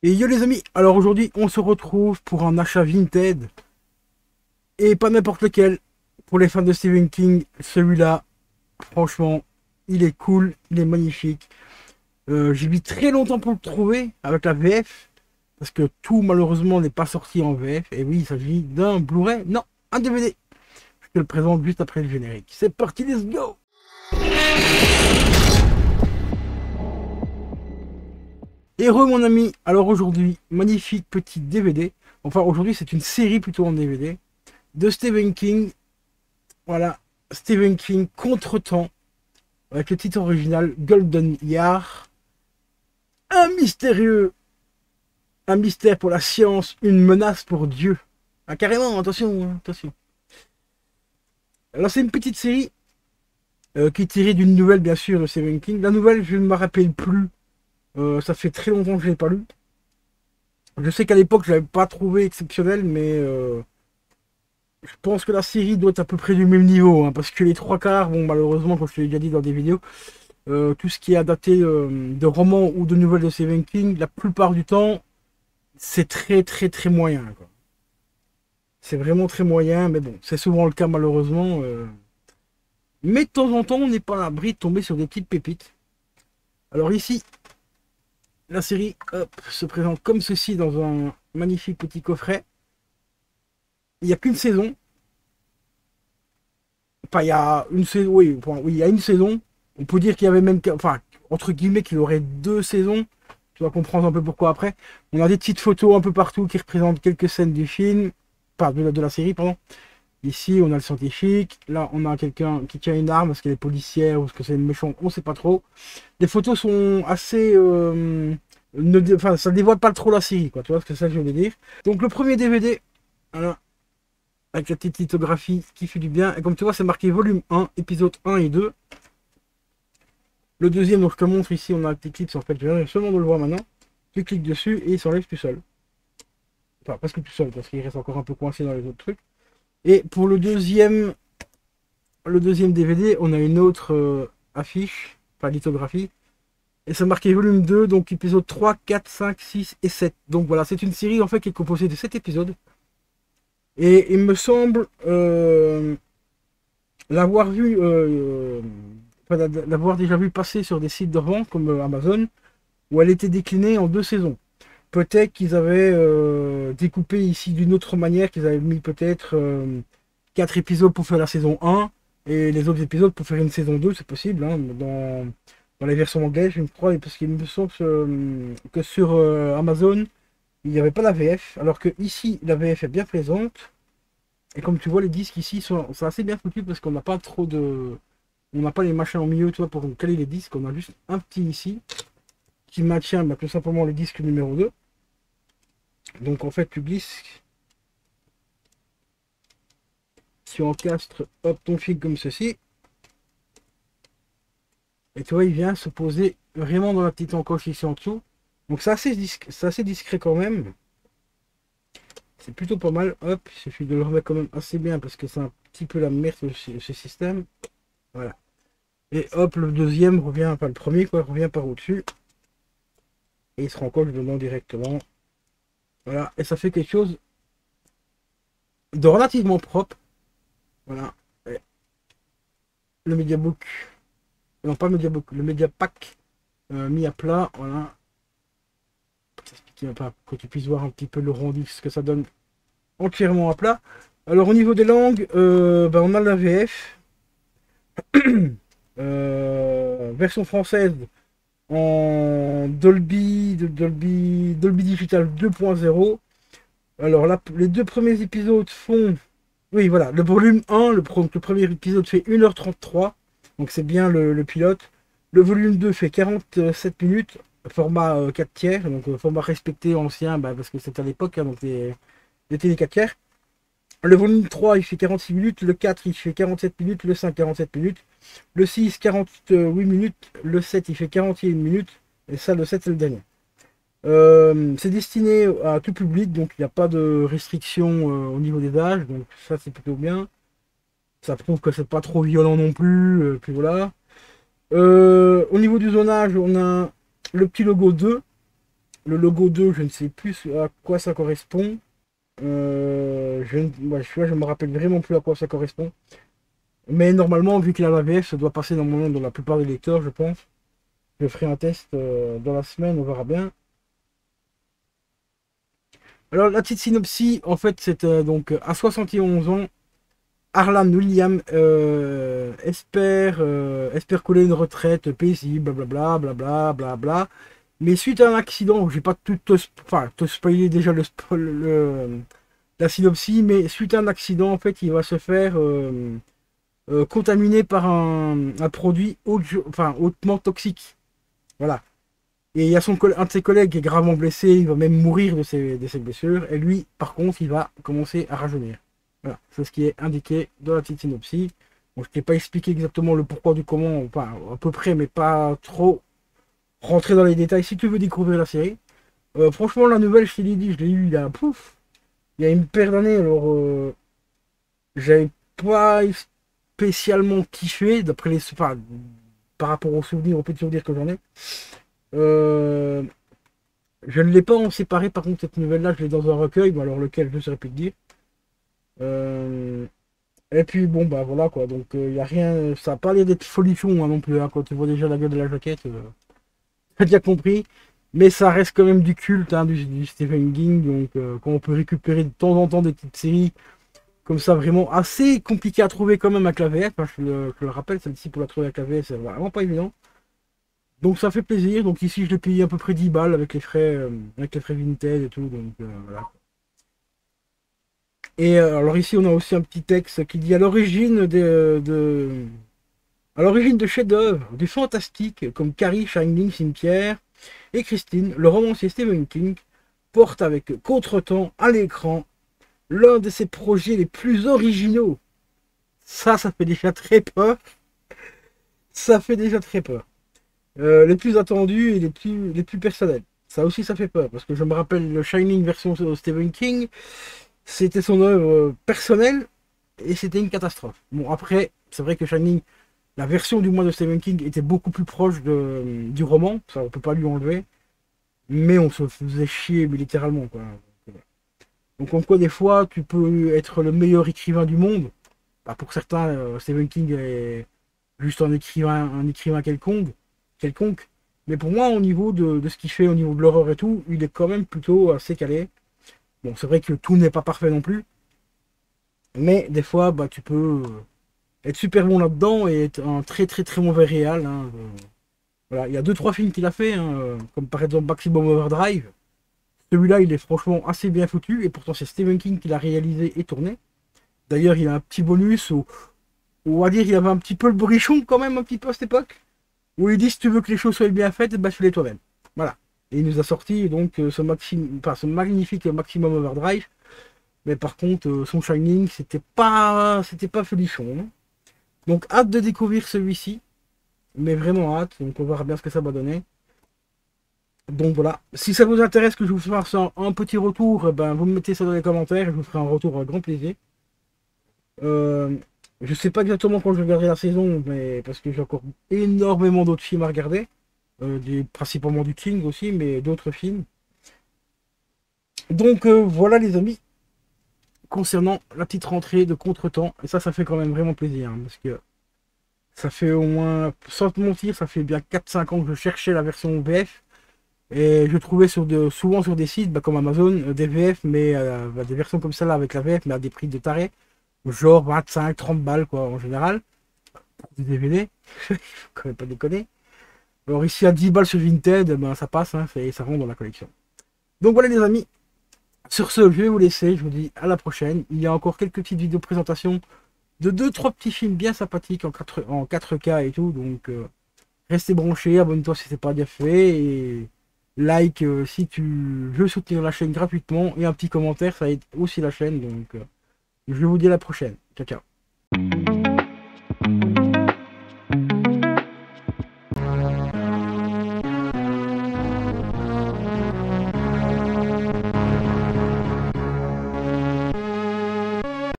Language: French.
Et yo les amis, alors aujourd'hui on se retrouve pour un achat Vinted, et pas n'importe lequel. Pour les fans de Stephen King, celui-là, franchement, il est cool, il est magnifique. J'ai mis très longtemps pour le trouver avec la VF, parce que tout malheureusement n'est pas sorti en VF. Et oui, il s'agit d'un Blu-ray, non, un DVD. Je te le présente juste après le générique. C'est parti, let's go. Heureux mon ami, alors aujourd'hui, magnifique petit DVD. Enfin aujourd'hui c'est une série plutôt en DVD de Stephen King. Voilà, Stephen King Contre-temps, avec le titre original Golden Year. Un mystérieux, un mystère pour la science, une menace pour Dieu. Ah carrément, attention, hein, attention. Alors c'est une petite série qui est tirée d'une nouvelle bien sûr de Stephen King. La nouvelle je ne me rappelle plus, ça fait très longtemps que je ne l'ai pas lu. Je sais qu'à l'époque je l'avais pas trouvé exceptionnel, mais je pense que la série doit être à peu près du même niveau, hein, parce que les trois quarts, bon malheureusement comme je te l'ai déjà dit dans des vidéos, tout ce qui est adapté de romans ou de nouvelles de Stephen King, la plupart du temps, c'est très moyen, quoi. C'est vraiment très moyen, mais bon, c'est souvent le cas malheureusement. Mais de temps en temps, on n'est pas à l'abri de tomber sur des petites pépites. Alors ici, la série hop, se présente comme ceci dans un magnifique petit coffret. Il n'y a qu'une saison. Enfin, il y a une saison, oui, enfin, oui, il y a une saison. On peut dire qu'il y avait même, enfin, entre guillemets, qu'il aurait deux saisons. Tu vas comprendre un peu pourquoi après. On a des petites photos un peu partout qui représentent quelques scènes du film, pas de la série, pardon. Ici, on a le scientifique. Là, on a quelqu'un qui tient une arme, est-ce qu'elle est policière ou est-ce que c'est une méchante, on sait pas trop. Les photos sont assez. Enfin, ça dévoile pas trop la série, quoi. Tu vois ce que ça, je veux dire. Donc, le premier DVD, voilà, avec la petite lithographie qui fait du bien. Et comme tu vois, c'est marqué volume 1, épisode 1 et 2. Le deuxième, donc je te montre ici, on a un petit clip, en fait, je viens seulement de le voir maintenant. Tu cliques dessus et il s'enlève tout seul. Enfin, presque tout seul, parce qu'il reste encore un peu coincé dans les autres trucs. Et pour le deuxième DVD, on a une autre affiche, enfin lithographie. Et c'est marqué volume 2, donc épisode 3, 4, 5, 6 et 7. Donc voilà, c'est une série en fait qui est composée de 7 épisodes. Et il me semble l'avoir vu, enfin, l'avoir déjà vu passer sur des sites de revente comme Amazon, où elle était déclinée en deux saisons. Peut-être qu'ils avaient découpé ici d'une autre manière, qu'ils avaient mis peut-être 4 épisodes pour faire la saison 1 et les autres épisodes pour faire une saison 2, c'est possible, hein, dans les versions anglaises, je crois, parce qu'il me semble que sur Amazon, il n'y avait pas la VF, alors que ici, la VF est bien présente. Et comme tu vois, les disques ici sont assez bien foutus parce qu'on n'a pas trop de. On n'a pas les machins au milieu, tu vois, pour caler les disques. On a juste un petit ici qui maintient tout simplement le disque numéro 2. Donc en fait, tu glisses, tu encastres hop, ton fil comme ceci. Et tu vois, il vient se poser vraiment dans la petite encoche ici en dessous. Donc c'est assez discret quand même. C'est plutôt pas mal. Hop, il suffit de le remettre quand même assez bien parce que c'est un petit peu la merde ce système. Voilà. Et hop, le deuxième revient, enfin le premier quoi, revient par au-dessus. Et il se rencoche dedans directement. Voilà. Et ça fait quelque chose de relativement propre. Voilà. Et le Mediabook. Non, pas Mediabook, le Mediapack mis à plat. Voilà. Pour t'expliquer un peu, que tu puisses voir un petit peu le rendu, ce que ça donne entièrement à plat. Alors au niveau des langues, ben, on a la VF. Version française en Dolby Digital 2.0. Alors là, les deux premiers épisodes font. Oui, voilà, le volume 1, le premier épisode fait 1h33, donc c'est bien le pilote. Le volume 2 fait 47 minutes, format 4 tiers, donc format respecté ancien, bah, parce que c'était à l'époque, hein, donc les télé 4 tiers. Le volume 3 il fait 46 minutes, le 4 il fait 47 minutes, le 5 47 minutes, le 6 48 minutes, le 7 il fait 41 minutes, et ça le 7 c'est le dernier. C'est destiné à tout public, donc il n'y a pas de restriction au niveau des âges, donc ça c'est plutôt bien. Ça prouve que c'est pas trop violent non plus, puis voilà. Au niveau du zonage, on a le petit logo 2, Le logo 2, je ne sais plus à quoi ça correspond. Je me rappelle vraiment plus à quoi ça correspond. Mais normalement, vu qu'il a la VF, ça doit passer normalement dans la plupart des lecteurs, je pense. Je ferai un test dans la semaine, on verra bien. Alors, la petite synopsis, en fait, c'est donc à 71 ans, Harlan Williams espère coller une retraite paisible, blablabla, blablabla, blablabla. Mais suite à un accident, je vais pas te spoiler déjà la synopsis, mais suite à un accident, en fait, il va se faire contaminé par un produit hautement toxique. Voilà. Et il y a un de ses collègues qui est gravement blessé, il va même mourir de ses blessures, et lui, par contre, il va commencer à rajeunir. Voilà, c'est ce qui est indiqué dans la petite synopsis. Bon, je ne t'ai pas expliqué exactement le pourquoi du comment, enfin, à peu près, mais pas trop rentrer dans les détails si tu veux découvrir la série. Franchement, la nouvelle, je t'ai dit, je l'ai eu il y a une paire d'années, alors j'avais pas spécialement kiffé, d'après enfin, par rapport aux souvenirs, aux petits souvenirs que j'en ai. Euh, je ne l'ai pas en séparé, par contre, cette nouvelle-là, je l'ai dans un recueil, mais alors lequel, je ne saurais plus te dire. Euh, et puis, bon, bah voilà, quoi. Donc, il y a rien, ça n'a pas l'air d'être folichon hein, non plus, hein, quand tu vois déjà la gueule de la jaquette, t'as déjà compris. Mais ça reste quand même du culte hein, du Stephen King, donc quand on peut récupérer de temps en temps des petites séries comme ça, vraiment assez compliquées à trouver quand même avec la VF, hein, je le rappelle, celle-ci pour la trouver avec la VF, c'est vraiment pas évident. Donc ça fait plaisir. Donc ici je l'ai payé à peu près 10 balles avec les frais Vinted et tout. Donc voilà. Et alors ici on a aussi un petit texte qui dit à l'origine de chefs-d'œuvre du fantastique comme Carrie, Shining, Cimetière et Christine, le romancier Stephen King porte avec Contretemps à l'écran l'un de ses projets les plus originaux. Ça fait déjà très peur. Ça fait déjà très peur. Les plus attendus et les plus personnels. Ça aussi, ça fait peur, parce que je me rappelle le Shining version Stephen King, c'était son œuvre personnelle, et c'était une catastrophe. Bon, après, c'est vrai que Shining, la version du moins de Stephen King était beaucoup plus proche du roman, ça on peut pas lui enlever, mais on se faisait chier, mais littéralement, quoi. Donc, en quoi, des fois, tu peux être le meilleur écrivain du monde, bah, pour certains, Stephen King est juste un écrivain quelconque. Mais pour moi, au niveau de ce qu'il fait, au niveau de l'horreur et tout, il est quand même plutôt assez calé. Bon, c'est vrai que tout n'est pas parfait non plus. Mais des fois, bah, tu peux être super bon là-dedans et être un très très très mauvais réal. Hein. Voilà, il y a deux trois films qu'il a fait, hein, comme par exemple Maximum Overdrive. Celui-là, il est franchement assez bien foutu. Et pourtant, c'est Stephen King qui l'a réalisé et tourné. D'ailleurs, il y a un petit bonus où, on va dire, il avait un petit peu le borichon quand même, un petit peu à cette époque. Où il dit si tu veux que les choses soient bien faites, bah fais-les toi-même. Voilà. Et il nous a sorti donc ce magnifique Maximum Overdrive. Mais par contre, son Shining, c'était pas folichon. Hein. Donc hâte de découvrir celui-ci. Mais vraiment hâte. Donc on verra bien ce que ça va donner. Donc voilà. Si ça vous intéresse que je vous fasse un petit retour, ben vous me mettez ça dans les commentaires. Je vous ferai un retour avec grand plaisir. Euh, je sais pas exactement quand je regarderai la saison, mais parce que j'ai encore énormément d'autres films à regarder. Principalement du King aussi, mais d'autres films. Donc voilà les amis, concernant la petite rentrée de Contretemps, et ça fait quand même vraiment plaisir, hein, parce que ça fait au moins, sans te mentir, ça fait bien 4-5 ans que je cherchais la version VF, et je trouvais souvent sur des sites bah, comme Amazon des VF, mais bah, des versions comme celle-là avec la VF, mais à des prix de taré, genre 25-30 balles quoi en général, pour des DVD, faut quand même pas déconner. Alors ici à 10 balles sur Vinted, ben, ça passe, hein, ça rentre dans la collection. Donc voilà les amis, sur ce je vais vous laisser, je vous dis à la prochaine. Il y a encore quelques petites vidéos de présentation de 2-3 petits films bien sympathiques en 4K et tout, donc restez branchés, abonne-toi si c'est pas déjà fait, et like si tu veux soutenir la chaîne gratuitement, et un petit commentaire, ça aide aussi la chaîne, donc je vous dis à la prochaine. Ciao ciao.